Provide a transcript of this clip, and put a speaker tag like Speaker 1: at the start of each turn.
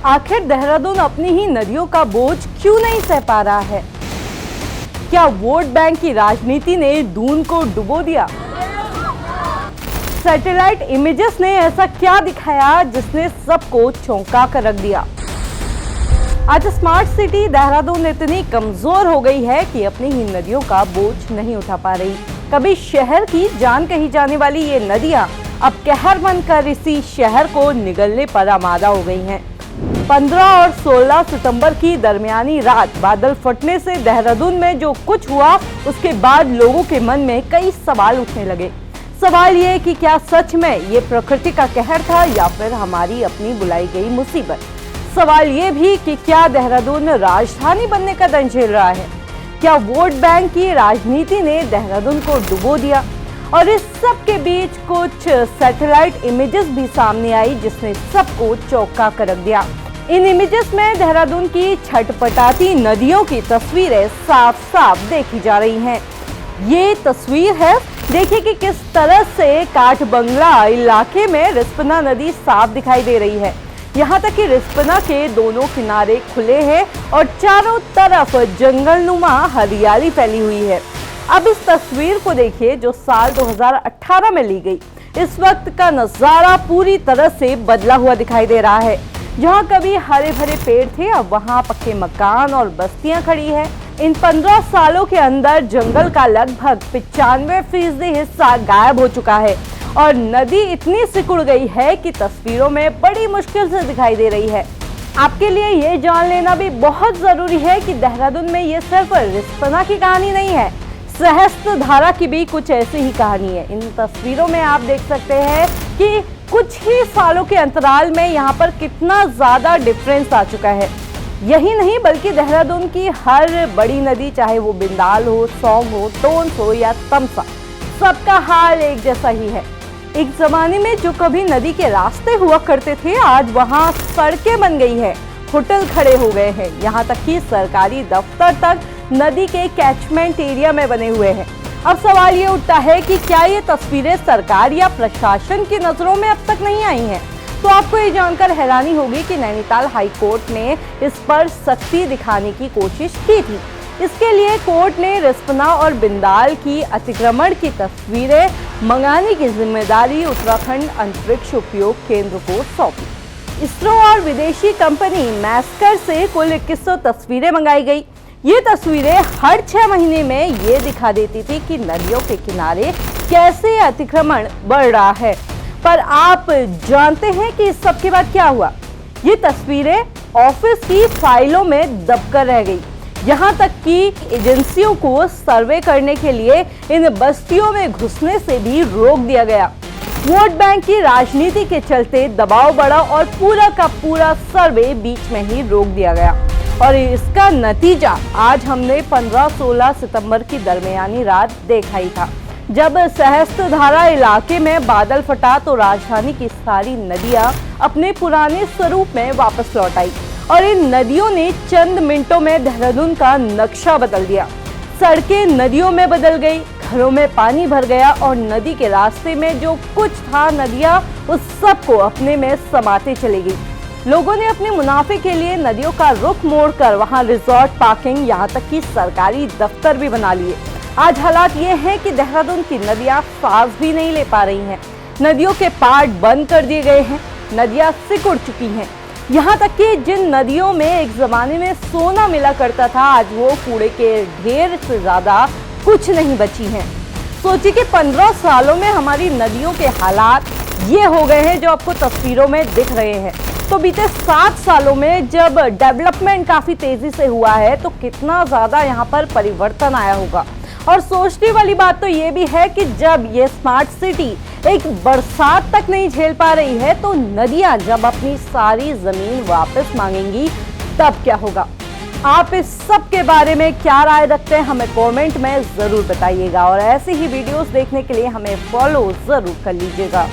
Speaker 1: आखिर देहरादून अपनी ही नदियों का बोझ क्यों नहीं सह पा रहा है? क्या वोट बैंक की राजनीति ने दून को डुबो दिया? सैटेलाइट इमेजेस ने ऐसा क्या दिखाया जिसने सबको चौंका कर रख दिया? आज स्मार्ट सिटी देहरादून इतनी कमजोर हो गई है कि अपनी ही नदियों का बोझ नहीं उठा पा रही। कभी शहर की जान कही जाने वाली ये नदियां अब कहर बनकर इसी शहर को निगलने पर आमादा हो गई हैं। 15 और 16 सितंबर की दरमियानी रात बादल फटने से देहरादून में जो कुछ हुआ, उसके बाद लोगों के मन में कई सवाल उठने लगे। सवाल ये कि क्या सच में ये प्रकृति का कहर था या फिर हमारी अपनी बुलाई गई मुसीबत। सवाल ये भी कि क्या देहरादून राजधानी बनने का दंश झेल रहा है? क्या वोट बैंक की राजनीति ने देहरादून को डुबो दिया? और इस सब के बीच कुछ सैटेलाइट इमेजेस भी सामने आई जिसने सबको चौंका कर रख दिया। इन इमेजेस में देहरादून की छटपटाती नदियों की तस्वीरें साफ साफ देखी जा रही हैं। ये तस्वीर है, देखिए कि किस तरह से काठबंगला इलाके में रिस्पना नदी साफ दिखाई दे रही है। यहाँ तक कि रिस्पना के दोनों किनारे खुले हैं और चारों तरफ जंगलनुमा हरियाली फैली हुई है। अब इस तस्वीर को देखिए जो साल 2018 में ली गई। इस वक्त का नजारा पूरी तरह से बदला हुआ दिखाई दे रहा है। जहाँ कभी हरे भरे पेड़ थे, अब वहाँ पक्के मकान और बस्तियां खड़ी है। इन 15 सालों के अंदर जंगल का लगभग 95% हिस्सा गायब हो चुका है और नदी इतनी सिकुड़ गई है कि तस्वीरों में बड़ी मुश्किल से दिखाई दे रही है। आपके लिए ये जान लेना भी बहुत जरूरी है कि देहरादून में ये सिर्फ रिस्पना की कहानी नहीं है, सहस्त्रधारा की भी कुछ ऐसी ही कहानी है। इन तस्वीरों में आप देख सकते हैं कि कुछ ही सालों के अंतराल में यहाँ पर कितना ज्यादा डिफरेंस आ चुका है। यही नहीं बल्कि देहरादून की हर बड़ी नदी, चाहे वो बिंदाल हो, सौंग हो, टोंस हो या तमसा, सबका हाल एक जैसा ही है। एक जमाने में जो कभी नदी के रास्ते हुआ करते थे, आज वहाँ सड़कें बन गई है, होटल खड़े हो गए हैं, यहाँ तक कि सरकारी दफ्तर तक नदी के कैचमेंट एरिया में बने हुए हैं। अब सवाल ये उठता है कि क्या ये तस्वीरें सरकार या प्रशासन की नजरों में अब तक नहीं आई हैं? तो आपको ये जानकर हैरानी होगी कि नैनीताल हाई कोर्ट ने इस पर सख्ती दिखाने की कोशिश की थी। इसके लिए कोर्ट ने रिस्पना और बिंदाल की अतिक्रमण की तस्वीरें मंगाने की जिम्मेदारी उत्तराखंड अंतरिक्ष उपयोग केंद्र को सौंपी। इसरो और विदेशी कंपनी मैस्कर से कुल 2100 तस्वीरें मंगाई गई। ये तस्वीरें हर 6 महीने में ये दिखा देती थी कि नदियों के किनारे कैसे अतिक्रमण बढ़ रहा है। पर आप जानते हैं कि इस सब के बाद क्या हुआ? ये तस्वीरें ऑफिस की फाइलों में दबकर रह गई। यहाँ तक कि एजेंसियों को सर्वे करने के लिए इन बस्तियों में घुसने से भी रोक दिया गया। वोट बैंक की राजनीति के चलते दबाव बढ़ा और पूरा का पूरा सर्वे बीच में ही रोक दिया गया। और इसका नतीजा आज हमने 15-16 सितंबर की दरमियानी रात देखा ही था। जब सहस्त्रधारा इलाके में बादल फटा तो राजधानी की सारी नदियां अपने पुराने स्वरूप में वापस लौट आई और इन नदियों ने चंद मिनटों में देहरादून का नक्शा बदल दिया। सड़कें नदियों में बदल गई, घरों में पानी भर गया और नदी के रास्ते में जो कुछ था, नदियां उस सब को अपने में समाते चली गई। लोगों ने अपने मुनाफे के लिए नदियों का रुख मोड़कर वहां रिजॉर्ट, पार्किंग, यहाँ तक कि सरकारी दफ्तर भी बना लिए। आज हालात ये हैं कि देहरादून की नदियां सांस भी नहीं ले पा रही हैं। नदियों के पार्ट बंद कर दिए गए हैं, नदियां सिकुड़ चुकी हैं। यहाँ तक कि जिन नदियों में एक जमाने में सोना मिला करता था, आज वो कूड़े के ढेर से ज्यादा कुछ नहीं बची हैं। सोचिए कि 15 सालों में हमारी नदियों के हालात ये हो गए हैं जो आपको तस्वीरों में दिख रहे हैं। तो बीते 7 सालों में जब डेवलपमेंट काफी तेजी से हुआ है तो कितना ज्यादा यहाँ पर परिवर्तन आया होगा। और सोचने वाली बात तो ये भी है कि जब ये स्मार्ट सिटी एक बरसात तक नहीं झेल पा रही है तो नदियां जब अपनी सारी जमीन वापस मांगेंगी तब क्या होगा? आप इस सब के बारे में क्या राय रखते हैं, हमें कमेंट में जरूर बताइएगा और ऐसी ही वीडियोस देखने के लिए हमें फॉलो जरूर कर लीजिएगा।